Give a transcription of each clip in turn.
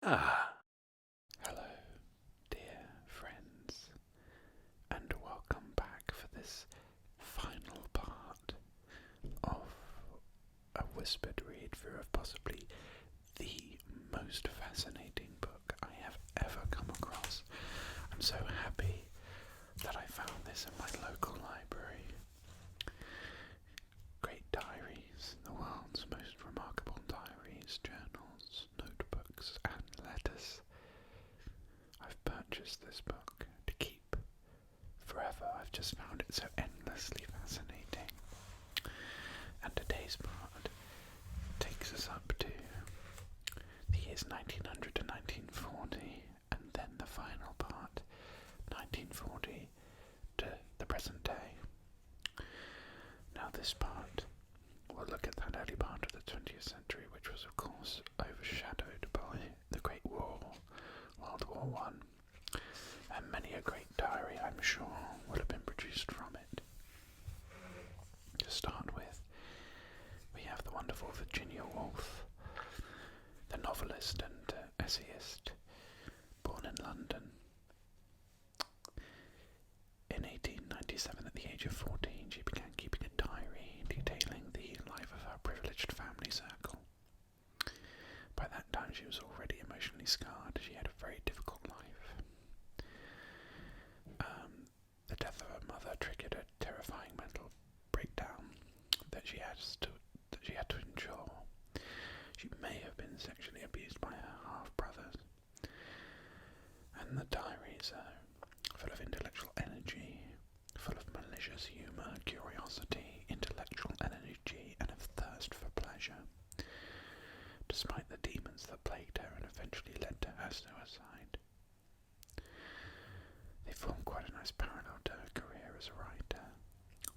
Hello, dear friends, and welcome back for this final part of a whispered read through of possibly the most fascinating book I have ever come across. I'm so happy that I found this in my local library. Great Diaries, the world's most remarkable diaries, journals, notebooks, and letters. I've purchased this book to keep forever. I've just found it so endlessly fascinating. And today's part takes us up to the years 1900 to 1940, and then the final part, 1940 to the present day. Now this part will look at that early part of the 20th century, which was of course overshadowed by the Great War, World War One, and many a great diary, I'm sure, will have been produced from it. To start with, we have the wonderful Virginia Woolf, the novelist and essayist, born in London. In 1897, at the age of 14, she began keeping a diary detailing the life of her privileged family circle. By that time, she was already emotionally scarred. She had a very difficult life. The death of her mother triggered a terrifying mental breakdown that she had to endure. She may have been sexually abused by her half-brothers, and the diaries are full of intellectual energy, full of malicious humour, curiosity, intellectual energy, and a thirst for pleasure, despite the demons that plagued her and eventually led to her suicide. They form quite a nice parallel to her career as a writer.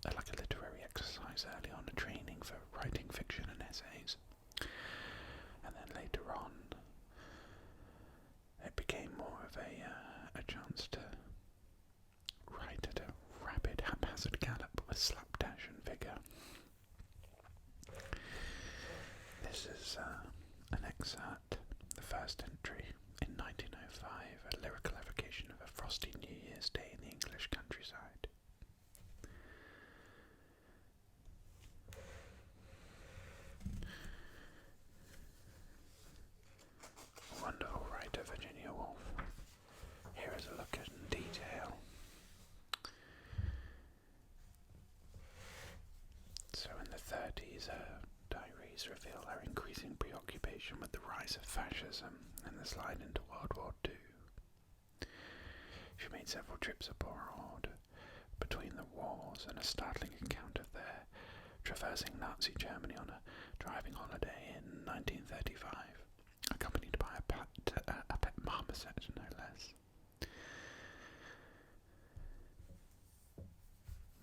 They're like a literary exercise early on, a training for writing fiction and essays. And then later on, it became more of a chance to write at a rapid, haphazard gallop with slapdash and vigour. This is an excerpt, the first entry, in 1905, a lyrical evocation of a frosty New Year's Day in the English countryside. Wonderful writer Virginia Woolf. Here is a look at detail. So in the 30s, her diaries reveal her increasing preoccupation with the rise of fascism and the slide into World War II. She made several trips abroad between the wars, and a startling account of their traversing Nazi Germany on a driving holiday in 1935, accompanied by a pet marmoset, no less.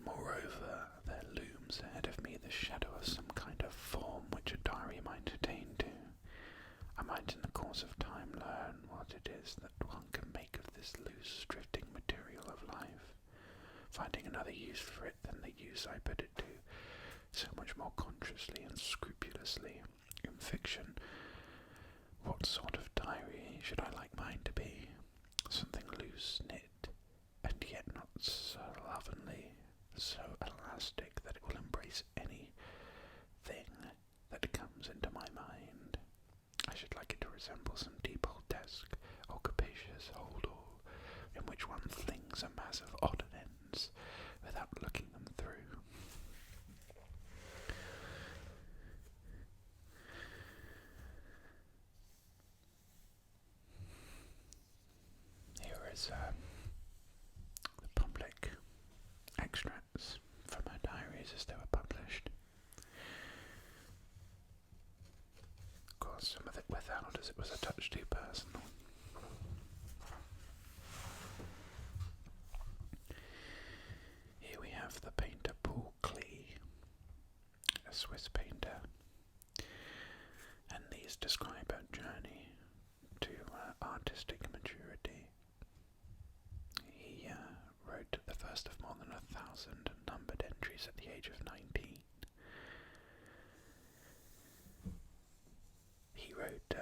Moreover, there looms ahead of me the shadow of some kind of form which a diary might attain to. I might in the course of time learn what it is that one can make of this loose, drifting material of life, finding another use for it than the use I put it to, so much more consciously and scrupulously. In fiction, what sort of diary should I like mine to be? Something loose-knit, and yet not so slovenly, so elastic that it will embrace anything that comes into my mind. I should like it to resemble some deep old desk, or capacious hold-all, in which one flings a mass of odd ends without looking them through. Here is the public extracts from her diaries as they were published. Of course, some of it without, as it was a touch too personal. Here we have the painter Paul Klee, a Swiss painter, and these describe her journey to artistic maturity. He wrote the first of more than 1,000 numbered entries at the age of 19. He wrote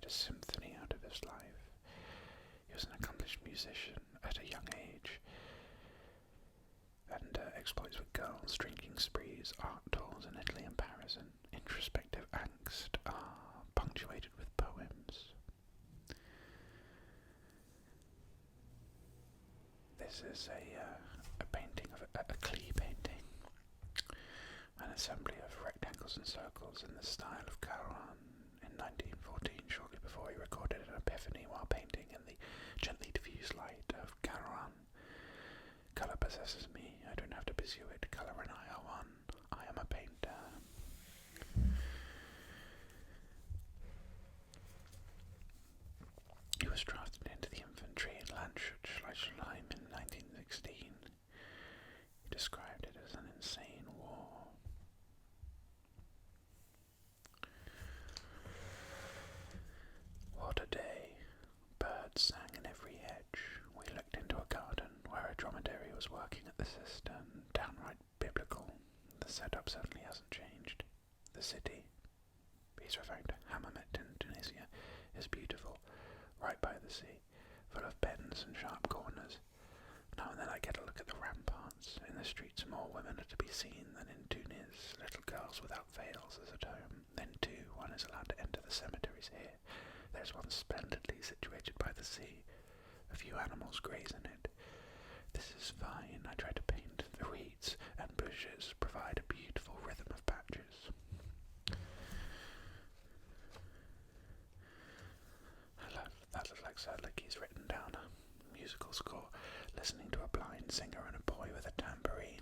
a symphony out of his life. He was an accomplished musician at a young age, and exploits with girls, drinking sprees, art tours in Italy and Paris, and introspective angst are punctuated with poems. This is a painting of a Klee painting, an assembly of rectangles and circles in the style of Caron in 1914, shortly before he recorded an epiphany while painting in the gently diffused light of Caron. Colour possesses me, I don't have to pursue it. Colour and I are one. I am a painter. He was drafted into the infantry in Landshut-Schleichheim in 1916. He described it as an insane war. What a day. Birds sang in every hedge. We looked into a garden where a dromedary was working at the cistern, downright biblical. The setup certainly hasn't changed. The city, he's referring to Hammamet in Tunisia, is beautiful, right by the sea, full of bends and sharp corners. Now and then I get a look at the ramparts. In the streets more women are to be seen than in Tunis. Little girls without veils as at home. Then too, one is allowed to enter the cemeteries here. There's one splendidly situated by the sea. A few animals graze in it. This is fine. I try to paint. The reeds and bushes provide a beautiful rhythm of patches. That looks like he's written down a musical score, listening to a blind singer and a boy with a tambourine.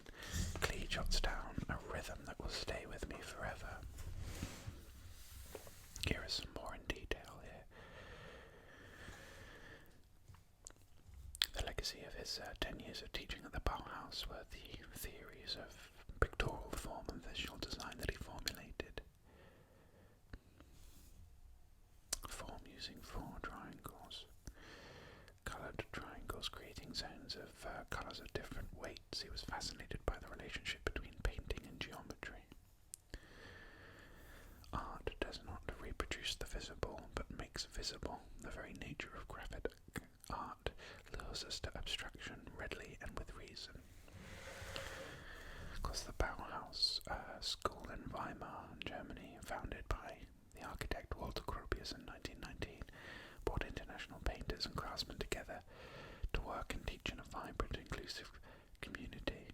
Klee jots down a rhythm that will stay with me forever. Here is some more in detail here. The legacy of his 10 years of teaching at the Bauhaus were the theories of pictorial form and visual design that he formulated. Form using four triangles. Coloured triangles creating zones of colours of different weights. He was fascinated by the relationship between painting and geometry. Art does not reproduce the visible, but makes visible the very nature of graphic art, lures us to abstraction readily and with reason. Of course, the Bauhaus school in Weimar, Germany, founded by the architect Walter Gropius in 1919, brought international painters and craftsmen together to work and teach in a vibrant, inclusive community.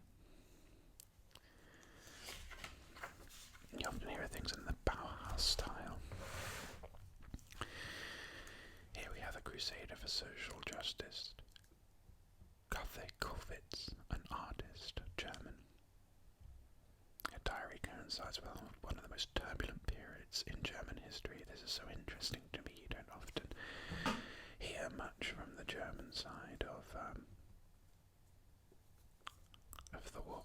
You often hear things in the Bauhaus style. Here we have a crusader for social justice. Gothic Kollwitz, an artist, German. A diary coincides with one of the most turbulent periods in German history. This is so interesting to me. You don't often hear much from the German side of the war,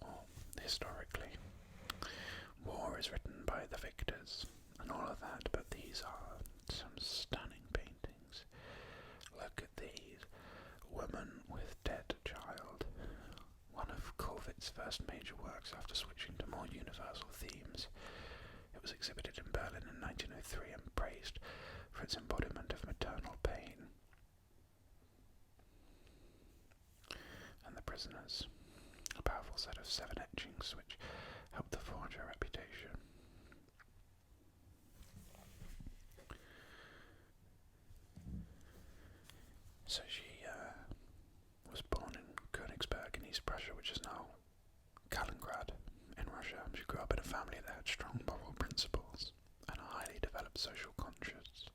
historically. War is written by the victors and all of that, but these are some stunning paintings. Look at these. Woman with dead child. One of Kollwitz's first major works after switching to more universal themes. It was exhibited in Berlin in 1903 and praised for its embodiment of maternal pain. And the prisoners. A powerful set of 7 etchings which helped to forge her reputation. So she was born in Königsberg in East Prussia, which is now Kaliningrad in Russia. She grew up in a family that had strong moral principles and a highly developed social conscience.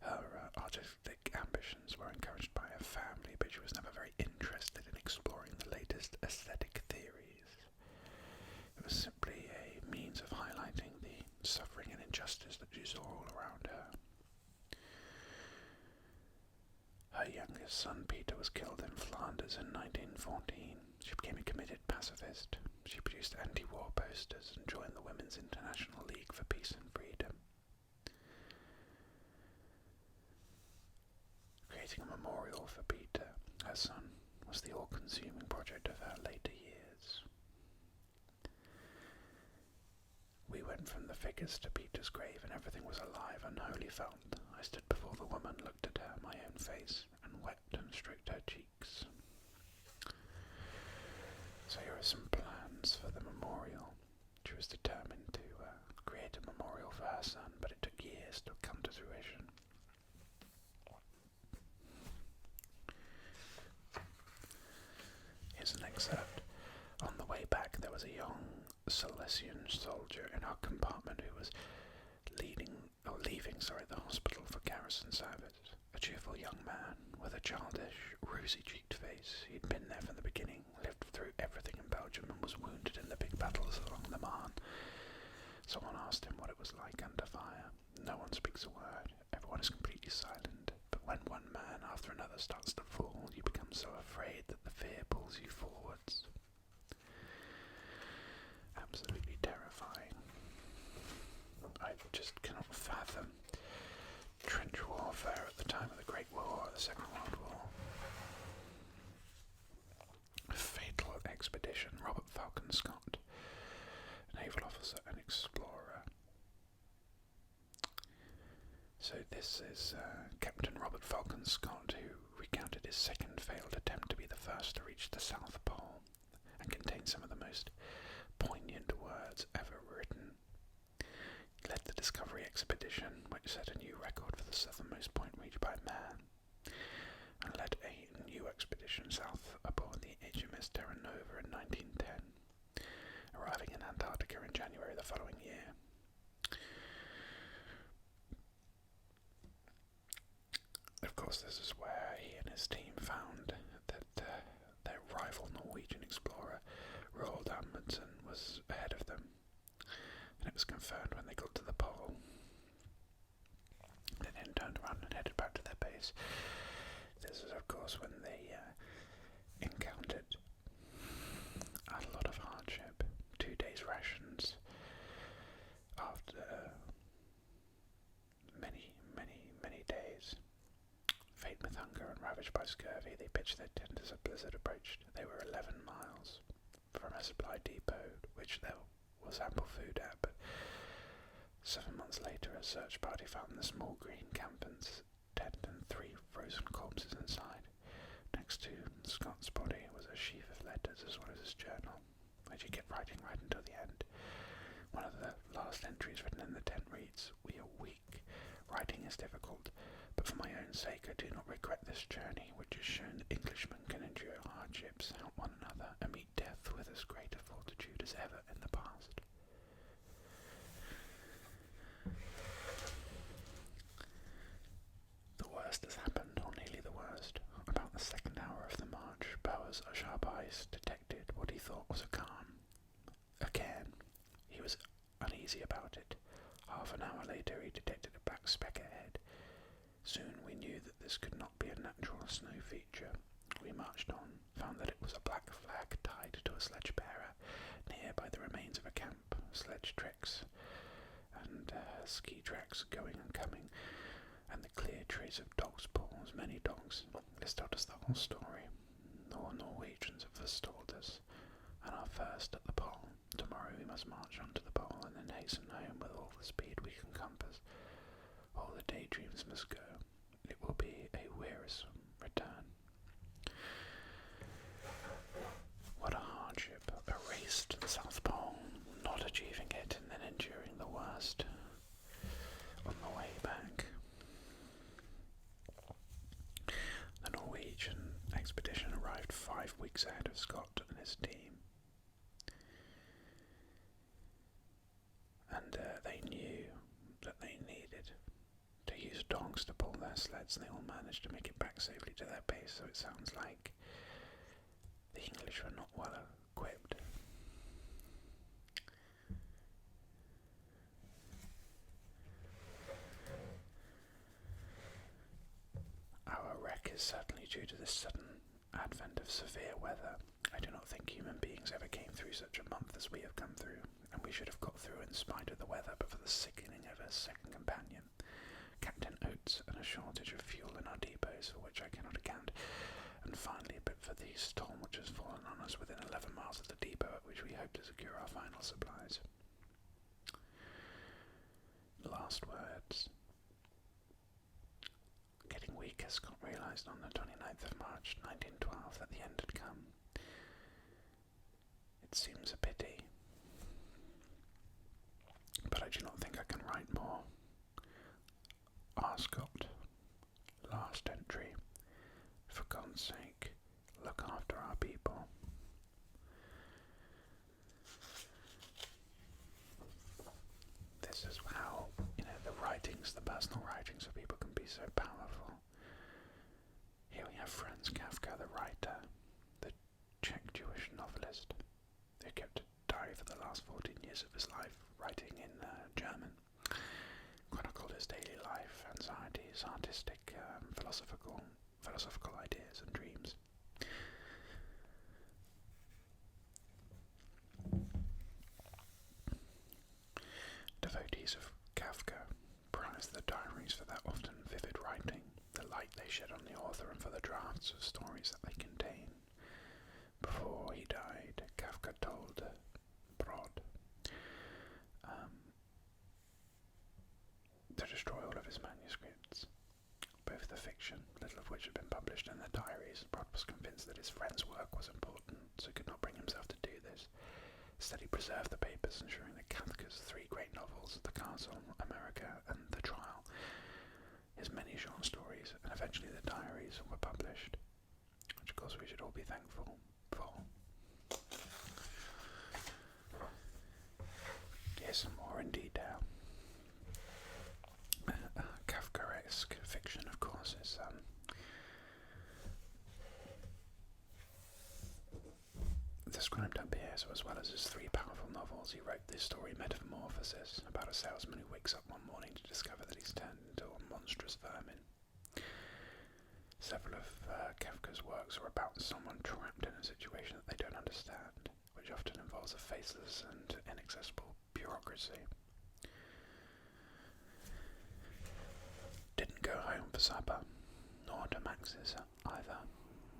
Her artistic ambitions were encouraged by her family, but she was never very interested in exploring the latest aesthetic theories. It was simply a means of highlighting the suffering and injustice that she saw all around her. Her youngest son Peter was killed in Flanders in 1914. She became a committed pacifist. She produced anti-war posters and joined the Women's International League for Peace and Freedom. Creating a memorial for Peter, her son, was the all-consuming project of her later years. We went from the figures to Peter's grave, and everything was alive and wholly felt. I stood before the woman, looked at her, my own face, and wept and stroked her cheeks. So here are some plans for the memorial. She was determined to create a memorial for her son, but it took years to come to fruition. Here's an excerpt. On the way back, there was a young Silesian soldier in our compartment who was leaving the hospital for garrison service. A cheerful young man with a childish, rosy-cheeked face. He'd been there from the beginning, lived through everything in Belgium, and was wounded in the big battles along the Marne. Someone asked him what it was like under fire. No one speaks a word. Everyone is completely silent. But when one man after another starts to fall, you become so afraid that the fear pulls you forwards. Absolutely terrifying. I just cannot fathom trench warfare at the time of the Great War, the Second World War. A fatal expedition. Robert Falcon Scott, naval officer and explorer. So this is Captain Robert Falcon Scott, who recounted his second failed attempt to be the first to reach the South Pole, and contains some of the most poignant words ever written. He led the Discovery expedition, which set a new record for the southernmost point reached by man, and led a new expedition south aboard the HMS Terra Nova in 1910, arriving in Antarctica in January the following year. Of course, this is where he and his team found that their rival Norwegian explorer, Roald Amundsen, was ahead of them, and it was confirmed when they got to the pole. They then turned around and headed back to their base. This is, of course, when they encountered a lot of hardship. 2 days' rations after many days. Faint with hunger and ravaged by scurvy, they pitched their tent as a blizzard approached. They were 11 miles from a supply depot, which there was ample food at, but 7 months later a search party found the small green camping's tent and 3 frozen corpses inside. Next to Scott's body was a sheaf of letters as well as his journal, which he kept writing right until the end. One of the last entries written in the tent reads, "We are weak. Writing is difficult, but for my own sake I do not regret this journey, which has shown that Englishmen can endure hardships, help one another, and meet death with as great a fortitude as ever in the past." The worst has happened, or nearly the worst. About the second hour of the march, Bowers' sharp eyes detected what he thought was a calm. Again, he was uneasy about it. Half an hour later he detected a black speck ahead. Soon we knew that this could not be a natural snow feature. We marched on, found that it was a black flag tied to a sledge bearer near by the remains of a camp, sledge tracks and ski tracks going and coming, and the clear trace of dogs' paws. Many dogs. This told us the whole story. The Norwegians have forestalled us, and are first at the pole. Tomorrow we must march on to the pole and then hasten home with all the speed we can compass. All the daydreams must go. It will be a wearisome return. What a hardship. A race to the South Pole, not achieving it, and then enduring the worst on the way back. The Norwegian expedition arrived 5 weeks ahead of Scott and his team. And they knew that they needed to use dogs to pull their sleds, and they all managed to make it back safely to their base, so it sounds like the English were not well equipped. Our wreck is certainly due to this sudden advent of severe weather. I do not think human beings ever came through such a month as we have come through, and we should have got through in spite of the weather but for the sickening of a second companion, Captain Oates, and a shortage of fuel in our depots for which I cannot account, and finally but for the storm which has fallen on us within 11 miles of the depot at which we hope to secure our final supplies. last words, getting weaker, Scott realised on the 29th of March 1912 that the end had come. It seems a pity, but I do not think I can write more. R. Scott, last entry. For God's sake, look after our people. This is how, the writings, the personal writings of people can be so powerful. Here we have Franz Kafka, the writer, the Czech Jewish novelist, who kept a diary for the last 14 years of his life, writing in German, chronicled his daily life, anxieties, artistic, philosophical ideas and dreams. Devotees of Kafka prize the diaries for their often vivid writing, the light they shed on the author, and for the drafts of stories that they contain. Before he died, Kafka told Bronte to destroy all of his manuscripts, both the fiction, little of which had been published, and the diaries. Bronte was convinced that his friend's work was important, so could not bring himself to do this. Instead, he preserved the papers, ensuring that Kafka's three great novels, The Castle, America, and The Trial, his many short stories, and eventually the diaries, were published, which of course we should all be thankful for. Here's some more in detail. Kafkaesque fiction, of course, is described up here. So as well as his three powerful novels, he wrote this story Metamorphosis, about a salesman who wakes up one morning to discover that he's turned into a monstrous vermin. Several of Kafka's works are about someone trapped in a situation that they don't understand, which often involves a faceless and inaccessible bureaucracy. Didn't go home for supper, nor to Max's either.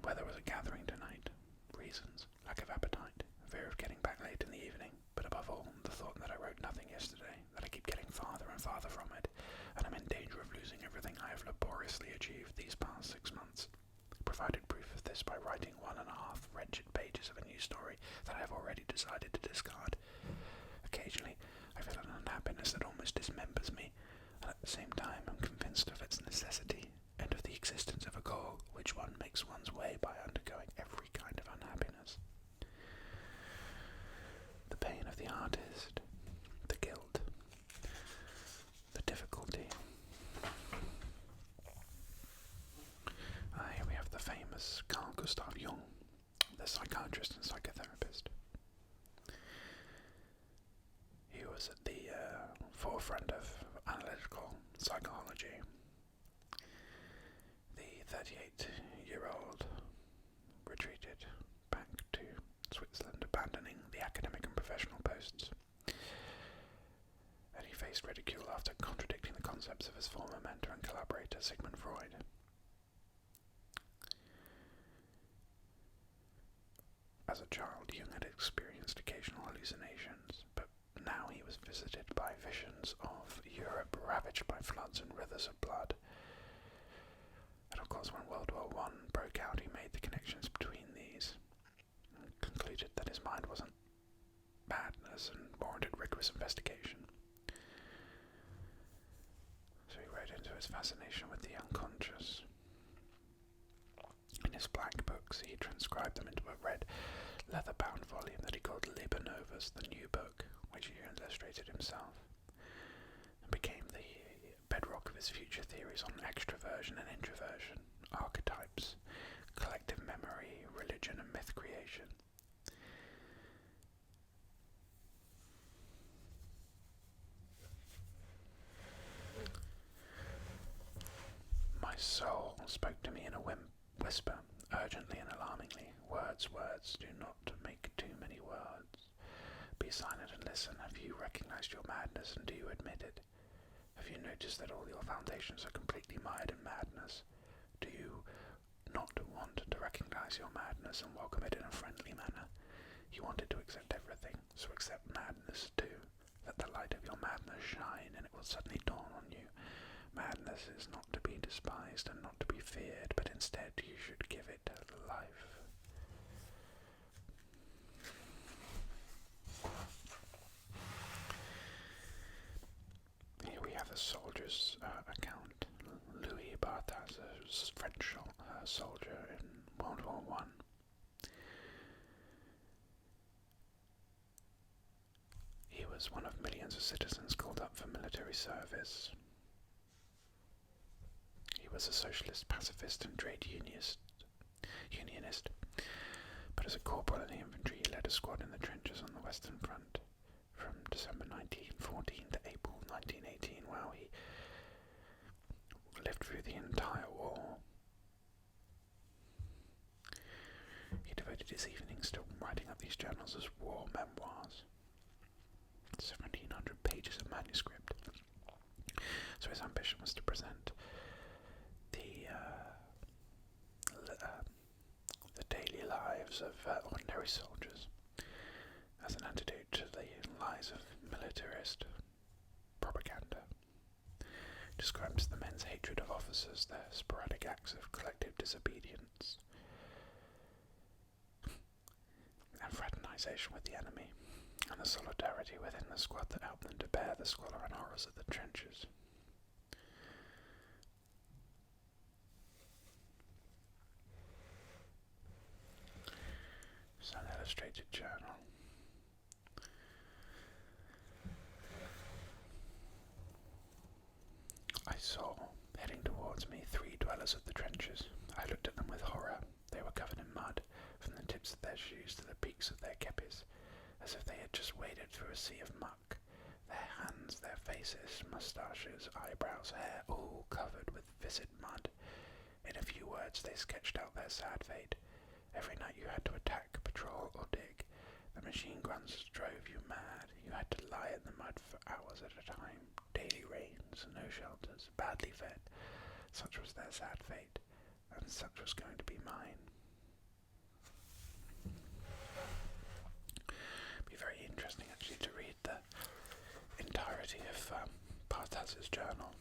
Where there was a gathering tonight. Reasons: lack of appetite, fear of getting back late in the evening, but above all, the thought that I wrote nothing yesterday, that I keep getting farther and farther from it, and I'm in danger of losing everything I have laboriously achieved these past 6 months. Provided proof of this by writing 1.5 wretched pages of a new story that I have already decided to discard. Occasionally, I feel an unhappiness that almost dismembers me, and at the same time I'm convinced of its necessity, and of the existence of a goal which one makes one's way by undergoing every kind of unhappiness. The pain of the artist, the guilt, the difficulty. Here we have the famous Carl Gustav Jung, the psychiatrist and psychotherapist. He was at the forefront of analytical psychology. The 38-year-old retreated back to Switzerland, abandoning the academic and professional posts, and he faced ridicule after contradicting the concepts of his former mentor and collaborator Sigmund Freud. As a child, Jung had experienced occasional hallucinations, but now he was visited by visions of Europe ravaged by floods and rivers of blood. And of course, when World War I broke out, he made the connections between these, and concluded that his mind wasn't madness and warranted rigorous investigation. So he wrote into his fascination with the unconscious. In his black books, he transcribed them into a red leather-bound volume that he called Liber Novus, the New Book, which he illustrated himself, and became the bedrock of his future theories on extroversion and introversion, archetypes, collective memory, religion and myth creation. My soul spoke to me in a whisper, urgently and alarmingly. Words, words, do not make too many words. Be silent and listen. Have you recognized your madness, and do you admit it? Have you noticed that all your foundations are completely mired in madness? Do you not want to recognize your madness and welcome it in a friendly manner? You wanted to accept everything, so accept madness too. Let the light of your madness shine, and it will suddenly dawn on you. Madness is not to be despised and not to be feared, but instead you should give it life. Here we have a soldier's account. Louis Barthas, a French soldier in World War One. He was one of millions of citizens called up for military service. He was a socialist, pacifist and trade unionist, but as a corporal in the infantry he led a squad in the trenches on the Western Front from December 1914 to April 1918, while he lived through the entire war. He devoted his evenings to writing up these journals as war memoirs. 1,700 pages of manuscript. So his ambition was to present the daily lives of ordinary soldiers as an antidote to the lies of militarist propaganda. He describes the men's hatred of officers, their sporadic acts of collective disobedience, and fraternization with the enemy, and the solidarity within the squad that helped them to bear the squalor and horrors of the trenches. It's an illustrated journal. I saw, heading towards me, 3 dwellers of the trenches. I looked at them with horror. They were covered in mud, from the tips of their shoes to the peaks of their kepis, as if they had just waded through a sea of muck. Their hands, their faces, moustaches, eyebrows, hair, all covered with viscid mud. In a few words they sketched out their sad fate. Every night you had to attack, patrol, or dig. The machine guns drove you mad. You had to lie in the mud for hours at a time. Daily rains, no shelters, badly fed. Such was their sad fate, and such was going to be mine. It'd be very interesting actually to read the entirety of Barthas's journal.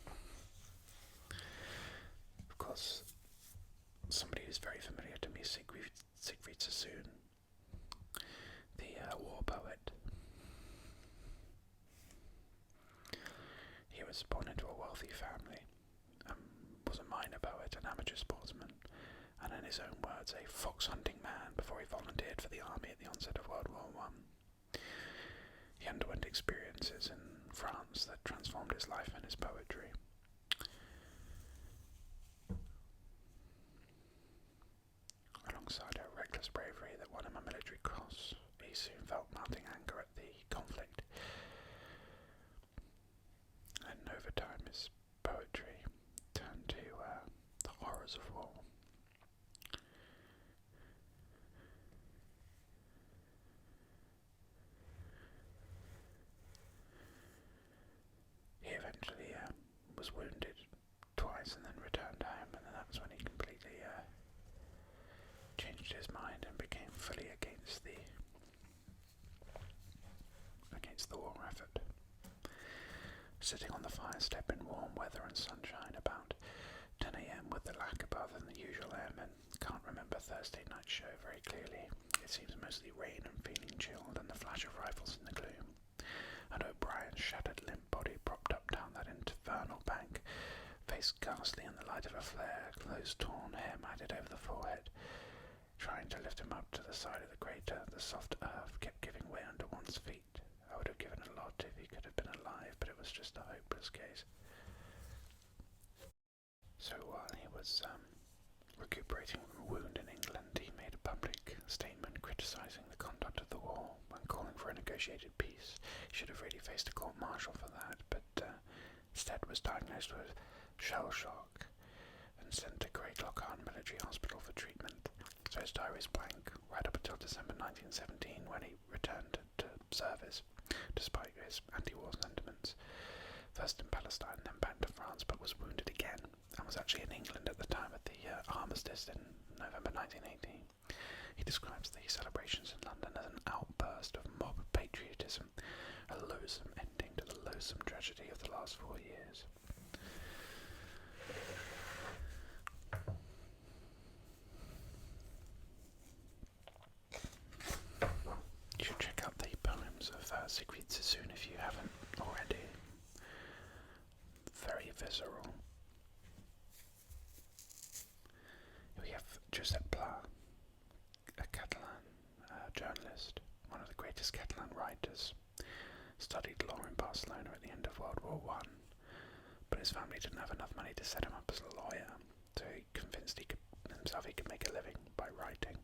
Of course, somebody who's very familiar to me, Siegfried Sassoon, the war poet. He was born into a wealthy family, was a minor poet, an amateur sportsman, and in his own words, a fox-hunting man before he volunteered for the army at the onset of World War I. He underwent experiences in France that transformed his life and his poetry. Alongside a reckless bravery that won him a military cross, he soon felt mounting anger at the conflict. And over time his poetry turned to the horrors of war. He eventually was wounded twice and then returned home, and then that was when he completely changed his mind and became fully against the war effort. Sitting on the fire step in warm weather and sunshine about 10 a.m. with the lack above and the usual airmen. Can't remember Thursday night show very clearly. It seems mostly rain and feeling chilled and the flash of rifles in the gloom. And O'Brien's shattered limp body propped up down that infernal bank, face ghastly in the light of a flare, clothes torn, hair matted over the forehead. Trying to lift him up to the side of the crater, the soft earth kept giving way under one's feet. I would have given a lot if he could have been alive, but it was just a hopeless case. So while he was recuperating from a wound in England, he made a public statement criticising the conduct of the war and calling for a negotiated peace. He should have really faced a court-martial for that, but instead was diagnosed with shell shock and sent to Great Lockhart Military Hospital for treatment. So his diary is blank right up until December 1917, when he returned to service, despite his anti-war sentiments. First in Palestine, then back to France, but was wounded again, and was actually in England at the time of the armistice in November 1918. He describes the celebrations in London as an outburst of mob patriotism, a loathsome ending gruesome tragedy of the last 4 years. You should check out the poems of Siegfried Sassoon if you haven't already. Very visceral. We have Josep Pla, a Catalan journalist, one of the greatest Catalan writers. Studied law in Barcelona at the end of World War I, but his family didn't have enough money to set him up as a lawyer, so he convinced himself he could make a living by writing.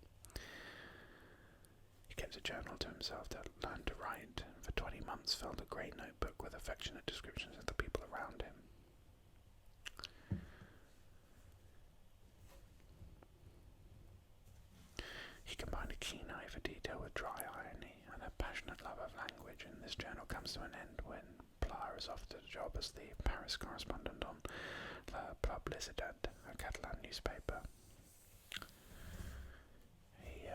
He kept a journal to himself to learn to write, and for 20 months filled a grey notebook with affectionate descriptions of the people around him. He combined a keen eye for detail with dry irony and a passionate love of language, and this journal comes to an end when Pla is offered a job as the Paris correspondent on La Publicitat, a Catalan newspaper. He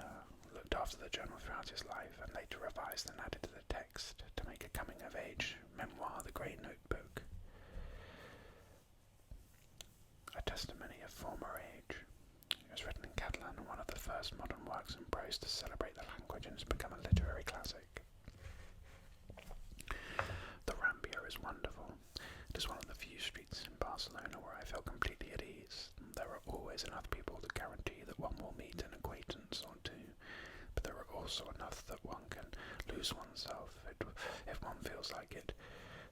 looked after the journal throughout his life and later revised and added to the text to make a coming-of-age memoir, The Grey Notebook, a testimony of former age. It was written in Catalan and one of the first modern works in prose to celebrate the language, and has become a literary classic. The Rambla is wonderful. It is one of the few streets in Barcelona where I felt completely at ease. There are always enough people to guarantee that one will meet an acquaintance or two, but there are also enough that one can lose oneself if one feels like it.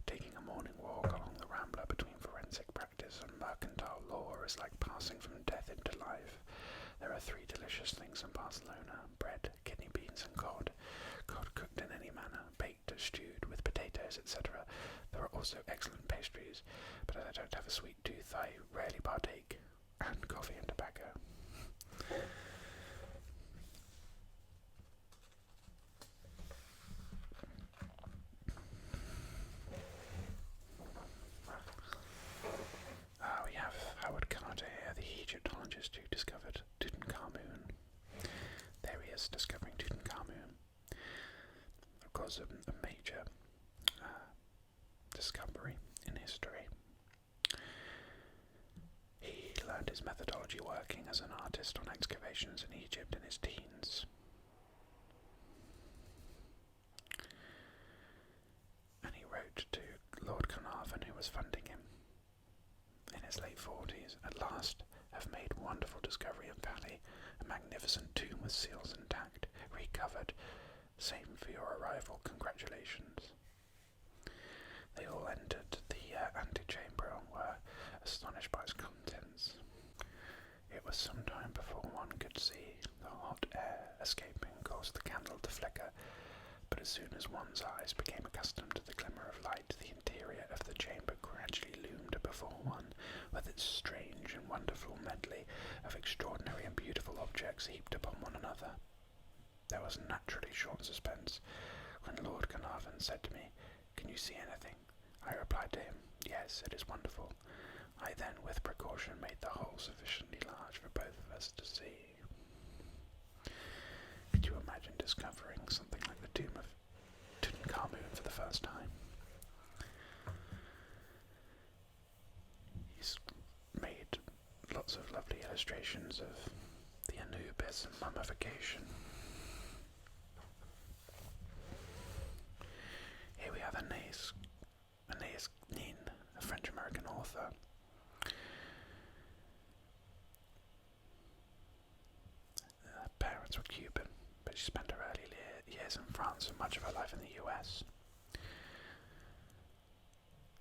Taking a morning walk along the Rambla between forensic practice and mercantile law is like passing from death into life. There are 3 delicious things in Barcelona: bread, kidney beans and cod. Cod cooked in any manner, baked or stewed, with potatoes, etc. There are also excellent pastries, but as I don't have a sweet tooth, I rarely partake, and coffee and tobacco. We have Howard Carter here, the Egyptologist who discovered Tutankhamun. There he is, discovering Tutankhamun. Of course, a major discovery in history. He learned his methodology working as an artist on excavations in Egypt in his teens. And he wrote to Lord Carnarvon, who was funding him in his late 40s. At last have made wonderful discovery in Valley, a magnificent tomb with seals intact, recovered. Same for your arrival, congratulations. They all entered the antechamber and were astonished by its contents. It was some time before one could see. The hot air escaping caused the candle to flicker, but as soon as one's eyes became accustomed to the glimmer of light, the interior of the chamber gradually loomed before one, with its strange and wonderful medley of extraordinary and beautiful objects heaped upon one another. There was naturally short suspense when Lord Carnarvon said to me, "Can you see anything?" I replied to him, "Yes, it is wonderful." I then, with precaution, made the hole sufficiently large for both of us to see. Could you imagine discovering something like the tomb of Tutankhamun for the first time? He's made lots of lovely illustrations of the Anubis and mummification. Here we have Anais Nin, a French-American author. Her parents were Cuban, but she spent her early years in France and much of her life in the US.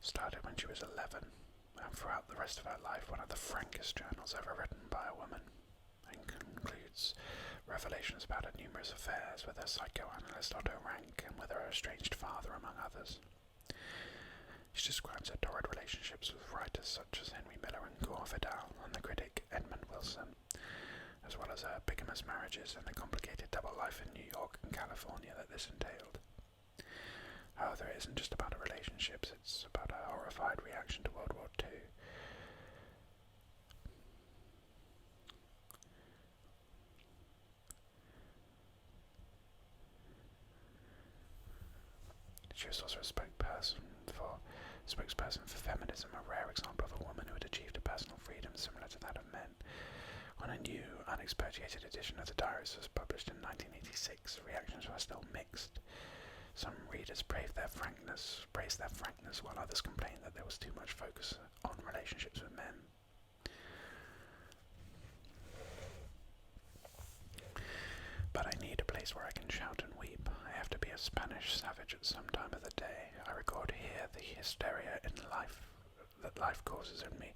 Started when she was 11, and throughout the rest of her life one of the frankest journals ever written by a woman, and concludes revelations about her numerous affairs with her psychoanalyst Otto Rank and with her estranged father, among others. She describes her torrid relationships with writers such as Henry Miller and Gore Vidal and the critic Edmund Wilson, as well as her bigamous marriages and the complicated double life in New York and California that this entailed. However, it isn't just about her relationships, it's about her horrified reaction to World War II. She was also a spokesperson for feminism, a rare example of a woman who had achieved a personal freedom similar to that of men. When a new, unexpurgated edition of the Diaries was published in 1986, reactions were still mixed. Some readers praised their frankness, while others complained that there was too much focus on relationships with men. But I need a place where I can shout and weep. I have to be a Spanish savage at some time of the day. I record here the hysteria in life that life causes in me,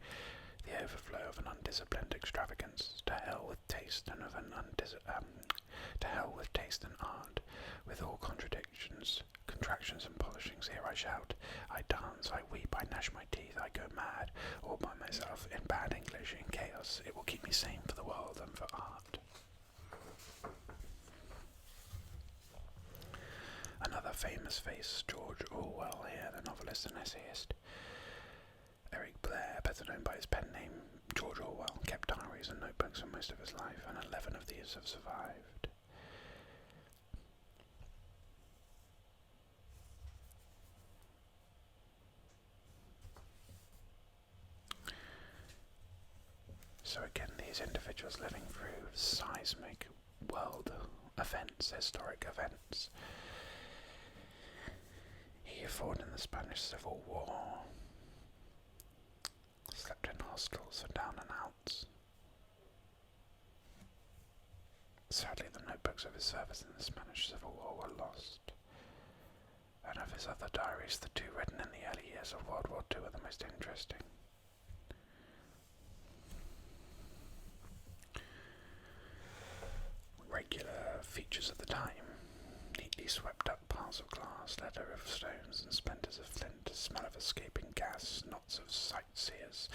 the overflow of an undisciplined extravagance. To hell with taste and art, with all contractions and polishings. Here I shout, I dance, I weep, I gnash my teeth, I go mad, all by myself, in bad English, in chaos. It will keep me sane for the world and for art. Another famous face, George Orwell here, the novelist and essayist. Eric Blair, better known by his pen name George Orwell, kept diaries and notebooks for most of his life, and 11 of these have survived. So again, these individuals living through seismic world events, historic events. He fought in the Spanish Civil War, slept in hostels for down and outs. Sadly, the notebooks of his service in the Spanish Civil War were lost. And of his other diaries, the two written in the early years of World War II are the most interesting. Regular features of the time: neatly swept up piles of glass, litter of stones and splinters of flint, smell of escaping gas, knots of sightseers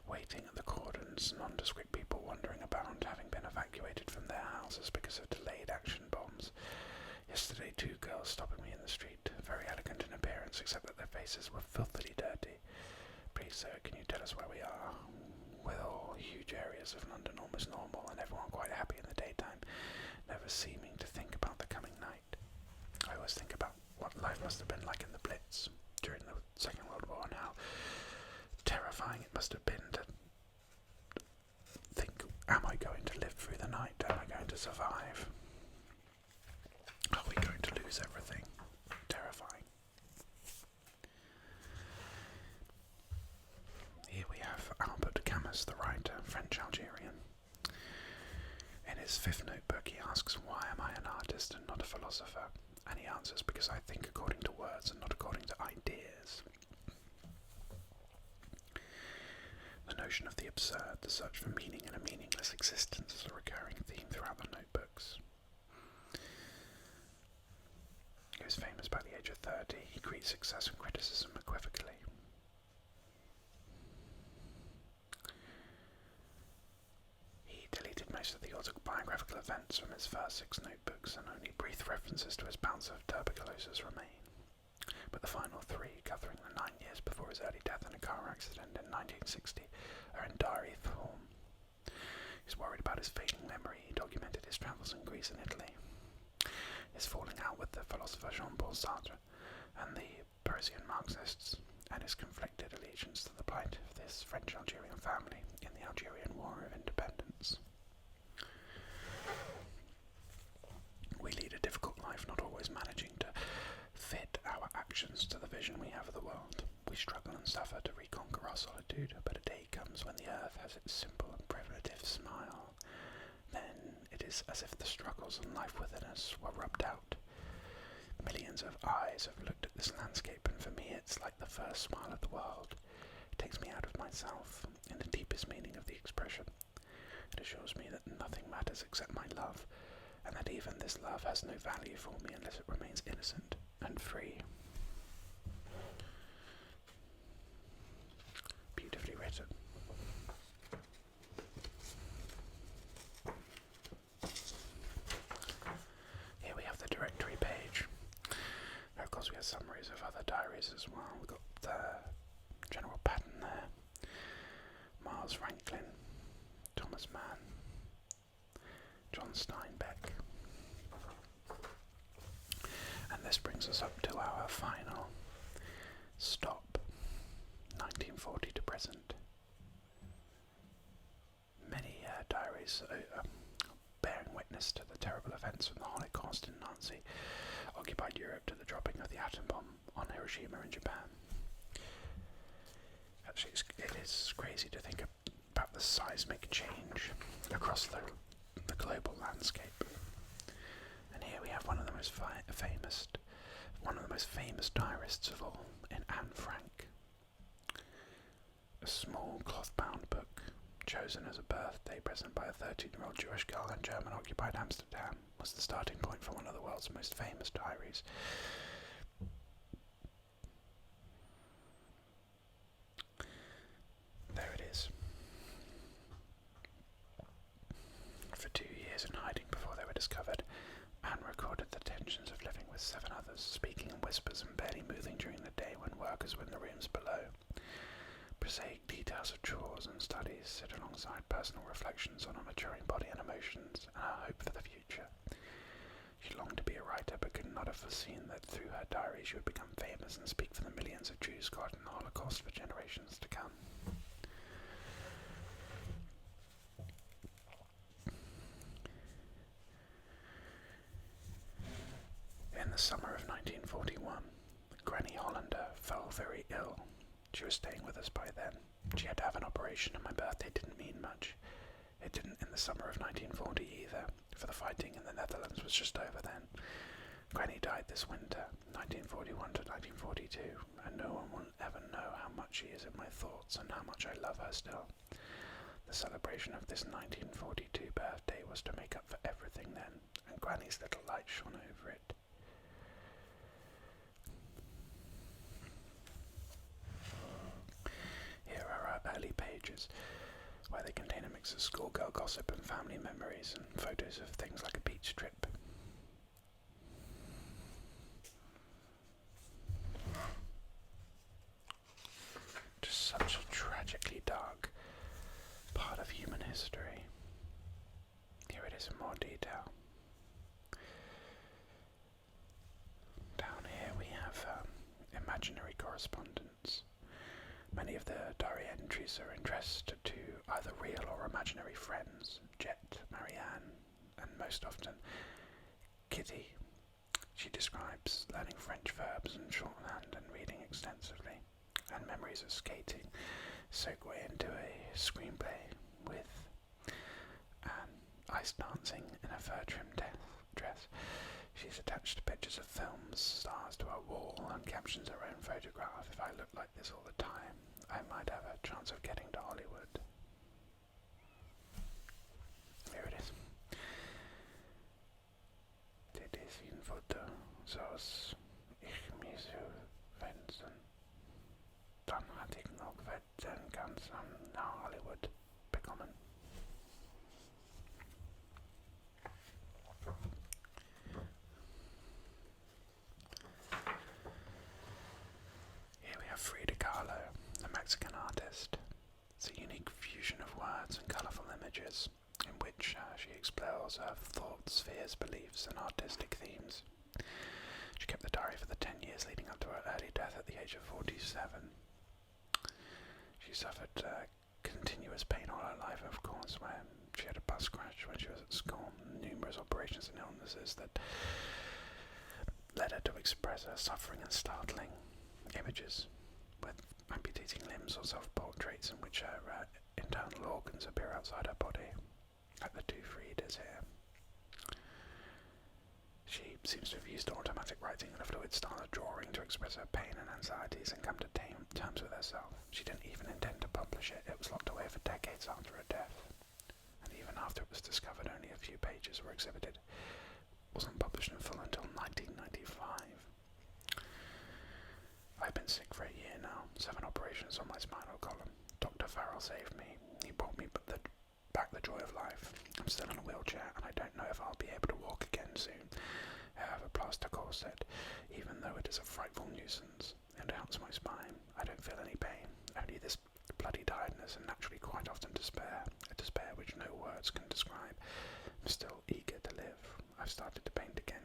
waiting at the cordons, nondescript people wandering about, having been evacuated from their houses because of delayed action bombs. Yesterday, 2 girls stopping me in the street, very elegant in appearance, except that their faces were filthily dirty. Please, sir, can you tell us where we are? With all huge areas of London almost normal, and everyone quite happy in the daytime, never seeming to think about the coming night. I always think about what life must have been like in the Blitz during the Second World War, and how terrifying it must have been to think, am I going to live through the night? Am I going to survive? Are we going to lose everything? Terrifying. Here we have Albert Camus, the writer, French-Algerian. In his 5th notebook, he asks, why am I an artist and not a philosopher? And he answers, because I think according to words and not according to ideas. The notion of the absurd, the search for meaning in a meaningless existence, is a recurring theme throughout the notebooks. He was famous by the age of 30. He greets success and criticism equivocally. He deleted most of the autobiographical events from his first 6 notebooks, and only brief references to his bouts of tuberculosis remain. But the final 3, covering the 9 years before his early death in a car accident in 1960, are in diary form. He's worried about his fading memory. He documented his travels in Greece and Italy, his falling out with the philosopher Jean-Paul Sartre and the Parisian Marxists, and his conflicted allegiance to the plight of this French-Algerian family in the Algerian War of Independence. We lead a difficult life, not always managing to fit our actions to the vision we have of the world. We struggle and suffer to reconquer our solitude, but a day comes when the earth has its simple and primitive smile. Then it is as if the struggles and life within us were rubbed out. Millions of eyes have looked at this landscape, and for me it's like the first smile of the world. It takes me out of myself, in the deepest meaning of the expression. It assures me that nothing matters except my love, and that even this love has no value for me unless it remains innocent and free. Beautifully written. Here we have the directory page. Of course we have summaries of other diaries as well. We've got the general pattern there. Miles Franklin, Thomas Mann, John Steinbeck. And this brings us up to our final stop, 1940 to present. Many diaries bearing witness to the terrible events from the Holocaust in Nazi occupied Europe to the dropping of the atom bomb on Hiroshima in Japan. Actually, it is crazy to think about the seismic change across the global landscape. And here we have one of the most famous diarists of all, in Anne Frank. A small cloth-bound book, chosen as a birthday present by a 13-year-old Jewish girl in German-occupied Amsterdam, was the starting point for one of the world's most famous diaries. There it is. For 2 years in hiding before they were discovered, Anne recorded the tensions of living with 7 others, speaking in whispers and barely moving during the day when workers were in the rooms below. Prosaic details of chores and studies sit alongside personal reflections on her maturing body and emotions and her hope for the future. She longed to be a writer but could not have foreseen that through her diary she would become famous and speak for the millions of Jews caught in the Holocaust for generations to come. In the summer of 1941, Granny Hollander fell very ill. She was staying with us by then. She had to have an operation and my birthday didn't mean much. It didn't in the summer of 1940 either, for the fighting in the Netherlands was just over then. Granny died this winter, 1941 to 1942, and no one will ever know how much she is in my thoughts and how much I love her still. The celebration of this 1942 birthday was to make up for everything then, and Granny's little light shone over it. Here are our early pages, where they contain a mix of schoolgirl gossip and family memories and photos of things like a beach trip. Just such a tragically dark part of human history. Here it is in more detail. Down here we have imaginary correspondence. Many of the diary entries are addressed to either real or imaginary friends, Jet, Marianne, and most often Kitty. She describes learning French verbs and shorthand and reading extensively, and memories of skating segue into a screenplay with Anne ice dancing in a fur-trimmed dress. She's attached pictures of films, stars to her wall, and captions her own photograph. If I look like this all the time, I might have a chance of getting to Hollywood. Here it is. Dit is een foto zoals ik me zou wensen. Dan had ik nog wat een kans om naar Hollywood bekommen. Here we have Frida Kahlo, a Mexican artist. It's a unique fusion of words and colourful images, in which she explores her thoughts, fears, beliefs, and artistic themes. She kept the diary for the 10 years leading up to her early death at the age of 47. She suffered continuous pain all her life, of course, when she had a bus crash when she was at school, numerous operations and illnesses that led her to express her suffering in startling images, with amputating limbs or self-portraits in which her internal organs appear outside her body, like the two Fridas here. She seems to have used automatic writing and a fluid style of drawing to express her pain and anxieties and come to terms with herself. She didn't even intend to publish it. It was locked away for decades after her death. And even after it was discovered, only a few pages were exhibited. It wasn't published in full until 1995. I've been sick for a year now, 7 operations on my spinal column. Dr. Farrell saved me. He brought me back the joy of life. I'm still in a wheelchair, and I don't know if I'll be able to walk again soon. I have a plaster corset, even though it is a frightful nuisance. It hurts my spine. I don't feel any pain, only this bloody tiredness and naturally quite often despair, a despair which no words can describe. I'm still eager to live. I've started to paint again.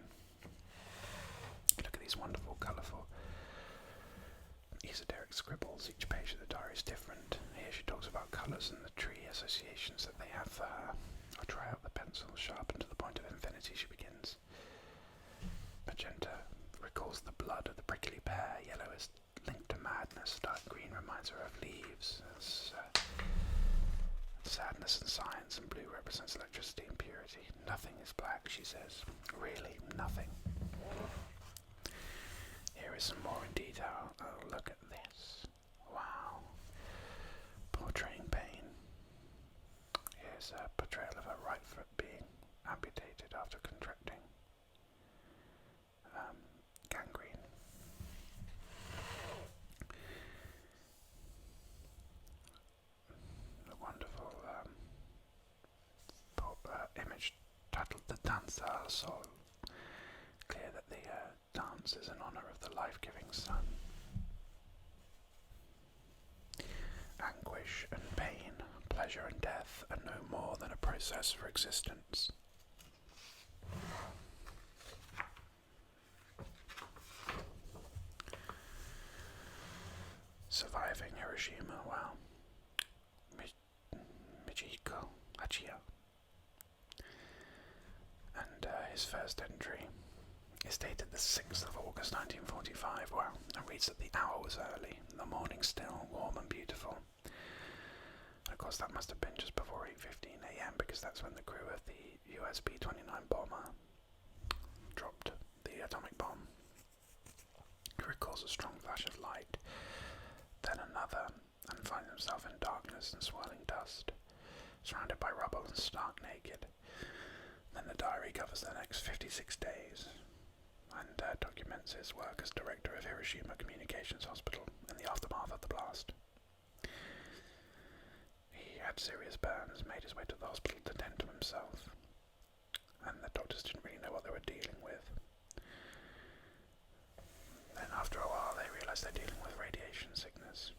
Look at these wonderful, colourful, esoteric scribbles. Each page of the diary is different. Here she talks about colours and the tree associations that they have for her. I try out the pencil, sharpened to the point of infinity. She begins. Magenta recalls the blood of the prickly pear. Yellow is linked to madness. Dark green reminds her of leaves. Sadness and science, and blue represents electricity and purity. Nothing is black, she says. Really, nothing. Here is some more in detail. Oh, look at this. Wow. Portraying pain. Here's a portrayal of her right foot being amputated after contracting gangrene. A wonderful image titled The Dance al Sol. Clear that the dance is in honour of the life-giving sun. Anguish and pain, pleasure and death are no more than a process for existence. Surviving Hiroshima, wow. Mijiko Hachiya. And his first entry is dated the 6th of August 1945, wow, and reads that the hour was early, the morning still, warm and beautiful. And of course that must have been just before 8:15 AM, because that's when the crew of the US B-29 bomber dropped the atomic bomb. He recalls a strong flash of light, then another, and finds himself in darkness and swirling dust, surrounded by rubble and stark naked. Then the diary covers the next 56 days, and documents his work as director of Hiroshima Communications Hospital in the aftermath of the blast. He had serious burns, made his way to the hospital to tend to himself, and the doctors didn't really know what they were dealing with. Then after a while they realised they're dealing with radiation sickness.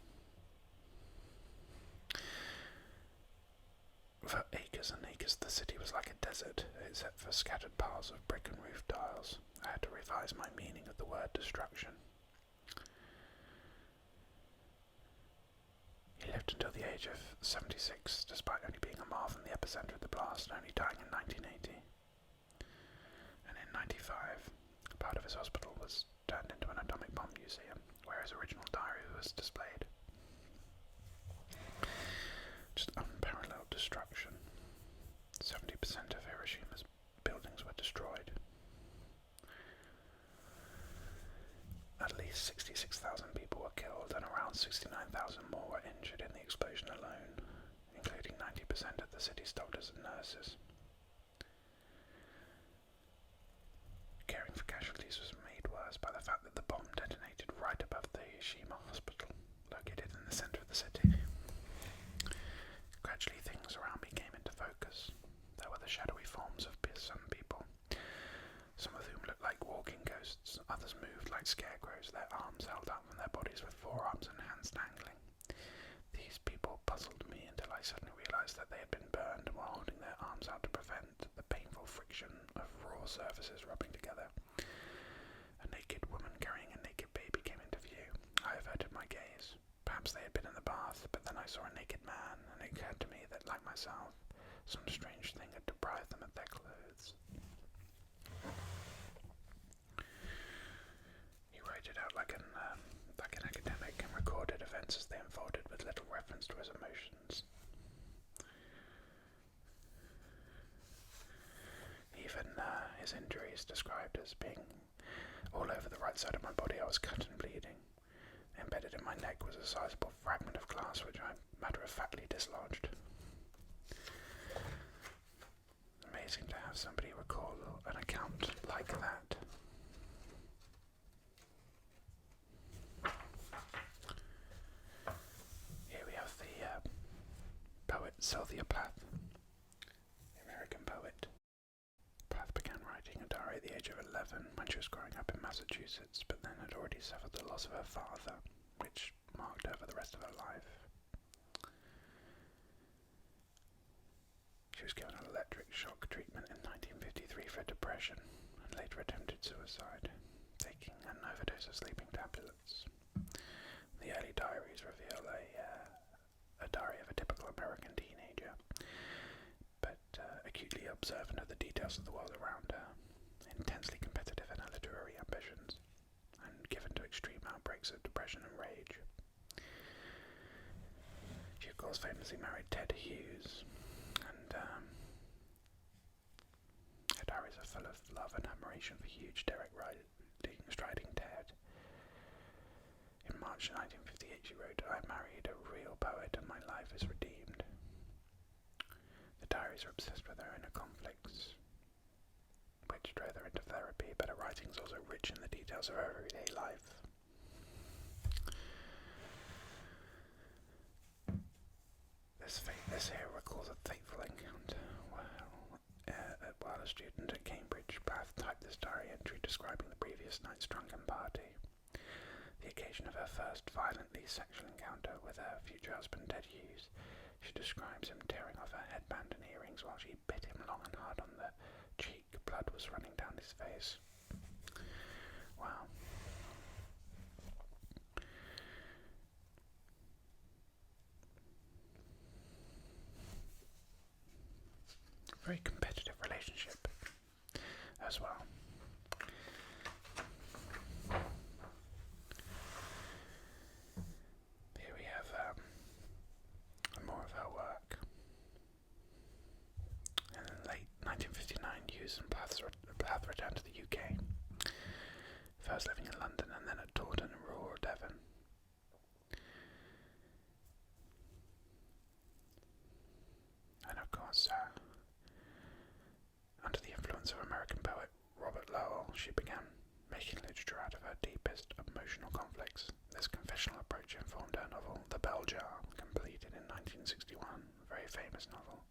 For acres and acres the city was like a desert, except for scattered piles of brick and roof tiles. I had to revise my meaning of the word destruction. He lived until the age of 76, despite only being a mile from the epicenter of the blast, only dying in 1980. And in 95, part of his hospital was turned into an atomic bomb museum, where his original diary was displayed. Just unparalleled destruction. 70% of Hiroshima's buildings were destroyed. At least 66,000 people were killed and around 69,000 more were injured in the explosion alone, including 90% of the city's doctors and nurses. Caring for casualties was made worse by the fact that the bomb detonated right above the Hiroshima hospital, located in the centre of the city. Gradually things around me came into focus. There were the shadowy forms of some people, some of whom looked like walking ghosts, others moved like scarecrows, their arms held out from their bodies with forearms and hands dangling. These people puzzled me until I suddenly realised that they had been burned while holding their arms out to prevent the painful friction of raw surfaces rubbing together. A naked woman carrying a naked baby came into view. I averted my gaze. Perhaps they had been in the bath, but then I saw a naked man, and it occurred to me that, like myself, some strange thing had deprived them of their clothes. He wrote it out like an academic and recorded events as they unfolded with little reference to his emotions. Even his injuries described as being all over the right side of my body. I was cut and bleeding. Embedded in my neck was a sizable fragment of glass which I matter-of-factly dislodged. Amazing to have somebody recall an account like that. Here we have the poet Sylvia Plath, the American poet. Plath began writing a diary at the age of 11 when she was growing up in Massachusetts, but then had already suffered the loss of her father, which marked her for the rest of her life. She was given an electric shock treatment in 1953 for depression, and later attempted suicide. taking an overdose of sleeping tablets. The early diaries reveal a diary of a typical American teenager, but acutely observant of the details of the world around her, intensely competitive in her literary ambitions, and given to extreme outbreaks of depression and rage. She, of course, famously married Ted Hughes, and her diaries are full of love and admiration for huge Derek striding Ted. In March 1958 she wrote, "I married a real poet and my life is redeemed." The diaries are obsessed with her inner conflicts, which drove her into therapy, but her writing's also rich in the details of her everyday life. This here recalls a fateful encounter while a student at Cambridge. Bath typed this diary entry describing the previous night's drunken party, the occasion of her first violently sexual encounter with her future husband Ted Hughes. She describes him tearing off her headband and earrings while she bit him long and hard on the cheek. Blood was running down his face. Wow. Very competitive relationship as well. Here we have more of her work. In late 1959, Hughes and Plath returned to the UK, first living in London and then at Taunton in rural Devon. And of course, under the influence of American poet Robert Lowell, she began making literature out of her deepest emotional conflicts. This confessional approach informed her novel The Bell Jar, completed in 1961, a very famous novel.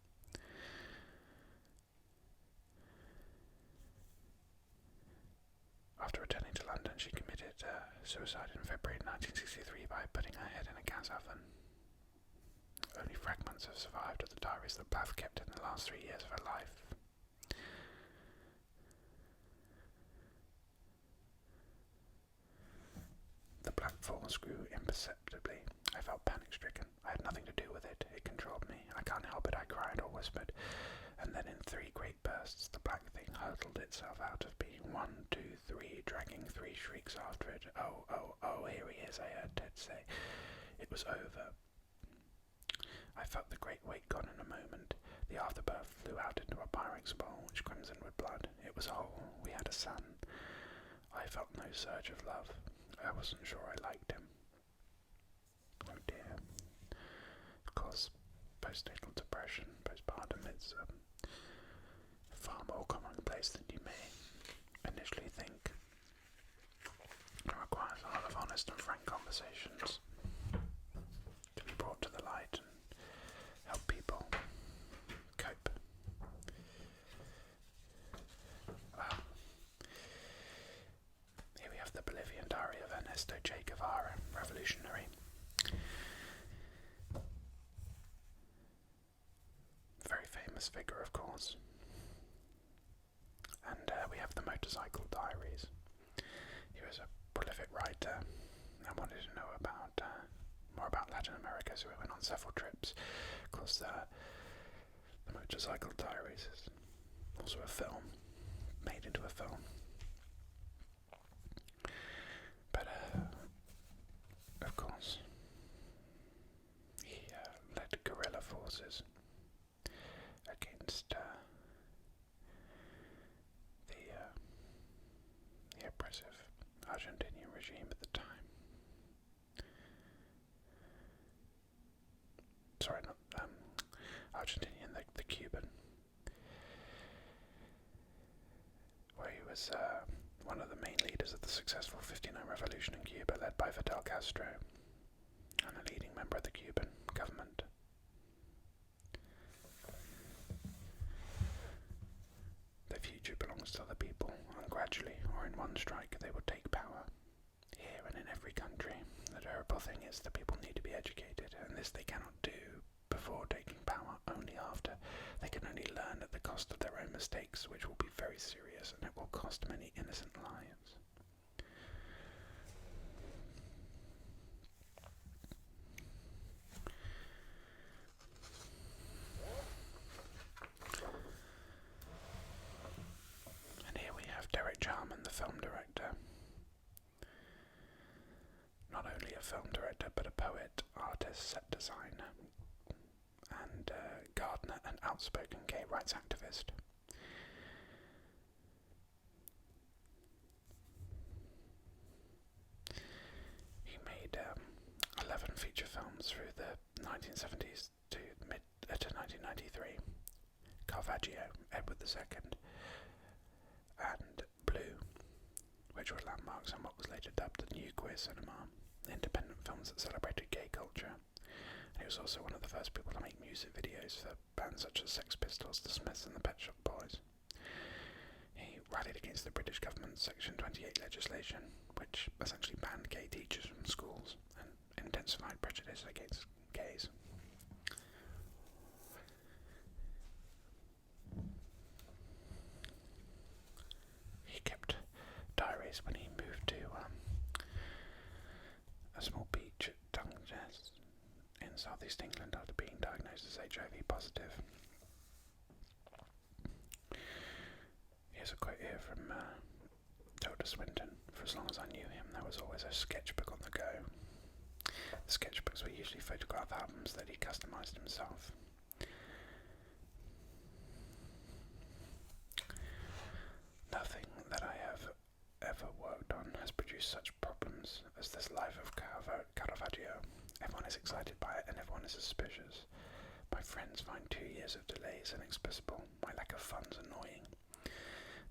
After returning to London, she committed suicide in February 1963 by putting her head in a gas oven. Only fragments have survived of the diaries that Plath kept in the last 3 years of her life. The black falls grew imperceptibly. I felt panic-stricken. I had nothing to do with it. It controlled me. I can't help it, I cried or whispered. And then in 3 great bursts, the black thing hurtled itself out of me. 1, 2, 3, dragging 3 shrieks after it. Oh, oh, oh, here he is, I heard Ted say. It was over. I felt the great weight gone in a moment. The afterbirth flew out into a Pyrex bowl, which crimsoned with blood. It was whole. We had a son. I felt no surge of love. I wasn't sure I liked him. Oh dear. Of course, postnatal depression, postpartum, it's far more commonplace than you may initially think. It requires a lot of honest and frank conversations to be brought to the light and help people cope. Here we have the Bolivian diary of Ernesto Che Guevara, revolutionary. Very famous figure, of course. And we have the motorcycle diaries. He was a prolific writer. I wanted to know about more about Latin America, so we went on several trips. Of course, the motorcycle diaries is also a film, made into a film. But of course, he led guerrilla forces against the oppressive Argentinian regime at the time. Sorry, not Argentinian, the Cuban, where he was one of the main leaders of the successful '59 revolution in Cuba, led by Fidel Castro, and a leading member of the Cuban government. The future belongs to the people, and gradually, or in one strike, they will take power. Here and in every country, the terrible thing is the people need to be educated, and this they cannot do before taking power, only after. They can only learn at the cost of their own mistakes, which will be very serious, and it will cost many innocent lives. film director, but a poet, artist, set designer, and gardener and outspoken gay rights activist. He made 11 feature films through the 1970s to 1993. Caravaggio, Edward II, and Blue, which were landmarks and what was later dubbed the New Queer Cinema, independent films that celebrated gay culture. And he was also one of the first people to make music videos for bands such as Sex Pistols, The Smiths and the Pet Shop Boys. He rallied against the British government's Section 28 legislation, which essentially banned gay teachers from schools and intensified prejudice against gays. He kept diaries when he moved to a small beach at Dungeness in southeast England after being diagnosed as HIV positive. Here's a quote here from Tilda Swinton. For as long as I knew him, there was always a sketchbook on the go. The sketchbooks were usually photograph albums that he customised himself. Nothing that I have ever worked on has produced such problems as this life of Caravaggio. Everyone is excited by it and everyone is suspicious. My friends find 2 years of delays inexplicable. My lack of fun's annoying.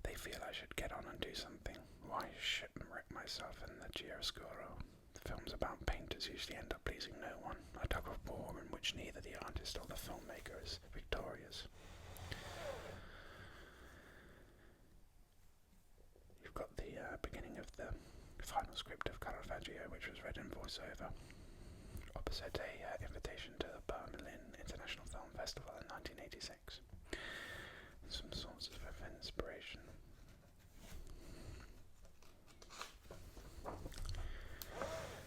They feel I should get on and do something. Why shipwreck myself in the chiaroscuro? Films about painters usually end up pleasing no one. A tug of war in which neither the artist or the filmmaker is victorious. You've got the beginning of the final script of Caravaggio, which was read in voiceover, opposite a invitation to the Berlin International Film Festival in 1986. Some sources of inspiration.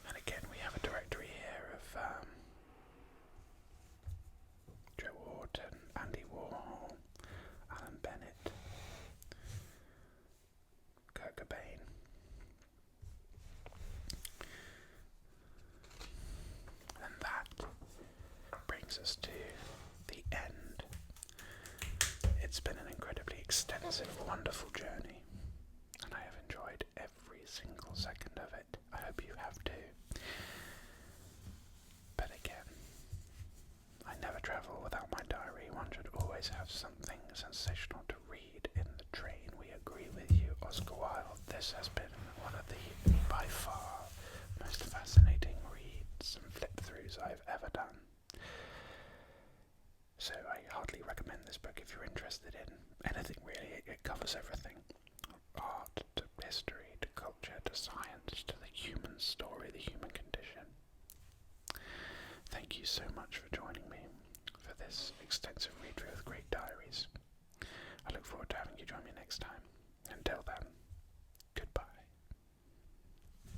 And again, we have a directory here of Joe Orton, Andy Warhol, Alan Bennett, Kurt Cobain. And that brings us to the end. It's been an incredibly extensive, wonderful journey, and I have enjoyed every single second of it. I hope you have too. But again, I never travel without my diary. One should always have something sensational to read in the train. We agree with you, Oscar Wilde. This has been one of the, by far, most fascinating reads and flip-throughs I've ever done. So I hardly recommend this book if you're interested in anything really. It covers everything. Art, to history, to culture, to science, to the human story, the human condition. Thank you so much for joining me for this extensive read-through of Great Diaries. I look forward to having you join me next time. Until then.